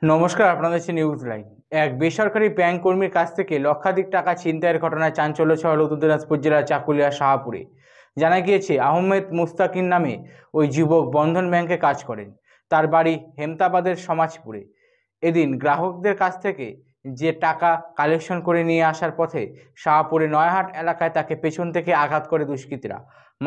নমস্কার, আপনাদের হচ্ছে নিউজ লাইন। এক বেসরকারি ব্যাংক কর্মীর কাছ থেকে লক্ষাধিক টাকা ছিনতাইয়ের ঘটনায় চাঞ্চল্য ছড়ালো উত্তর দিনাজপুর জেলার চাকুলিয়া শাহপুরে। জানা গিয়েছে, আহমেদ মুস্তাকিম নামে ওই যুবক বন্ধন ব্যাংকে কাজ করেন। তার বাড়ি হেমতাবাদের সমাজপুরে। এদিন গ্রাহকদের কাছ থেকে যে টাকা কালেকশন করে নিয়ে আসার পথে শাহপুরে নয়াহাট এলাকায় তাকে পেছন থেকে আঘাত করে দুষ্কৃতীরা।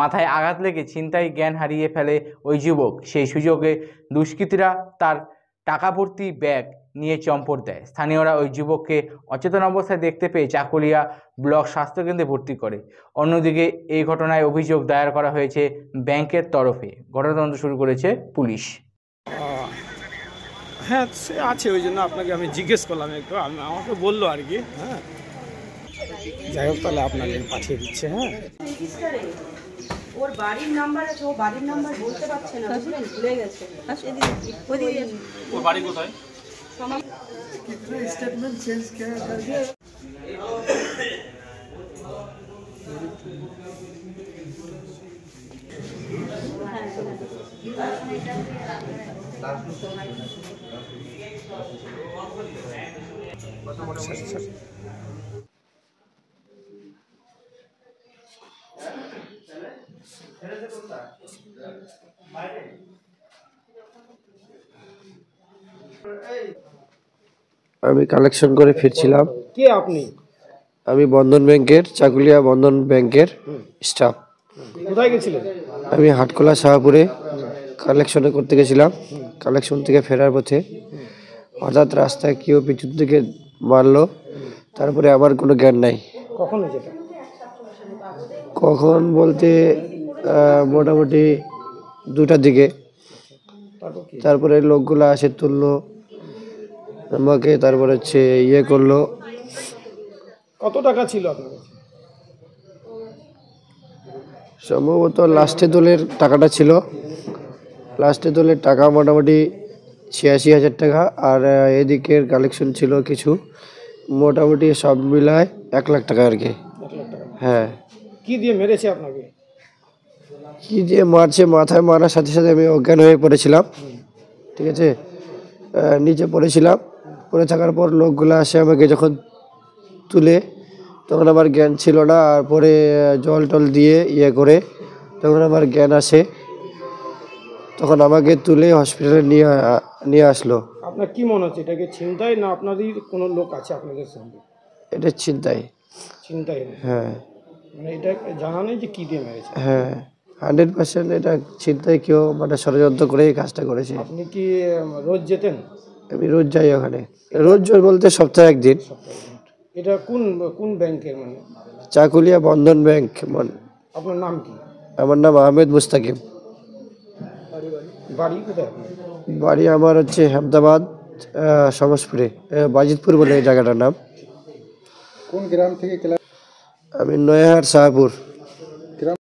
মাথায় আঘাত লেগে ছিনতাই জ্ঞান হারিয়ে ফেলে ওই যুবক। সেই সুযোগে দুষ্কৃতীরা তার টাকা ভর্তি ব্যাগ নিয়ে চম্পট দেয়। স্থানীয়রা ওই যুবককে অচেতন অবস্থায় দেখতে পেয়ে চাকুলিয়া ব্লক স্বাস্থ্যকেন্দ্রে ভর্তি করে। অন্যদিকে এই ঘটনায় অভিযোগ দায়ের করা হয়েছে ব্যাংকের তরফে। ঘটনা তদন্ত শুরু করেছে পুলিশ। হ্যাঁ, সে আছে, ওই জন্য আপনাকে আমি জিজ্ঞেস করলাম একটু, আমাকে বললো আর কি। হ্যাঁ, যাই হোক, তাহলে আপনাকে পাঠিয়ে দিচ্ছে। হ্যাঁ, ওর বাড়ির নাম্বার আছে, ও বাড়ির নাম্বার বলতে পারছে না, বুঝলেন, ভুলে গেছে। ওর বাড়ি কোথায়? স্টেটমেন্ট চেঞ্জ কিয়া আমি কালেকশন করে ফিরছিলাম। কে আপনি? আমি বন্ধন ব্যাংকের, চাকুলিয়া বন্ধন ব্যাংকের স্টাফ। কোথায় গেছিলেন? আমি হাটখোলা শাহপুরে কালেকশনে করতে গেছিলাম। কালেকশন থেকে ফেরার পথে হঠাৎ রাস্তায় কেউ পিছন থেকে মারলো। তারপরে আমার কোনো জ্ঞান নাই। কখন হয়েছে এটা? কখন বলতে মোটামুটি 2টার দিকে। তারপরে লোকগুলো আসে, তুললো আমাকে, তারপরে হচ্ছে করলো। কত টাকা ছিল আপনার কাছে? সম্ভবত লাস্টে দোলের টাকাটা ছিল। লাস্টে দোলের টাকা মোটামুটি 86,000 টাকা, আর এদিকের কালেকশন ছিল কিছু, মোটামুটি সব মিলায় 1 লাখ টাকা আর কি। 1 লাখ টাকা? হ্যাঁ। কি দিয়ে মেরেছে আপনাকে? কি দিয়ে মারছে, মাথায় মারার সাথে সাথে আমি অজ্ঞান হয়ে পড়েছিলাম। ঠিক আছে, নিচে পড়েছিলাম। পড়ে থাকার পর লোকগুলো আসে, আমাকে যখন তুলে, তখন আমার জ্ঞান ছিল না। আর পরে জল টল দিয়ে করে তখন আমার জ্ঞান আসে। তখন আমাকে তুলে হসপিটালে নিয়ে আসলো। আপনার কি মনে হচ্ছে, এটাকে ছিনতাই না আপনারই কোনো লোক আছে আপনাদের সঙ্গে? এটা ছিনতাই। ছিনতাই? হ্যাঁ। মানে এটা জানা নেই যে কি দিয়ে মেরেছে? হ্যাঁ, 100% এটা ছিনতাই, কেউ মানে ষড়যন্ত্র করে এই কাজটা করেছে। আপনি কি রোজ যেতেন? আমি রোজ যাই ওখানে। রোজ বলতে সপ্তাহে 1 দিন। এটা কোন কোন ব্যাংকের? মানে চাকুলিয়া বন্ধন ব্যাংক। আপনার নাম কি? আমার নাম আহমেদ মুস্তাকিম। বাড়ি কোথায়? বাড়ি আমার হচ্ছে হেমতাবাদ সমাজপুরে, বাজিতপুর বলে এই জায়গাটার নাম। কোন গ্রাম থেকে? আমি নয়াহাট শাহপুর।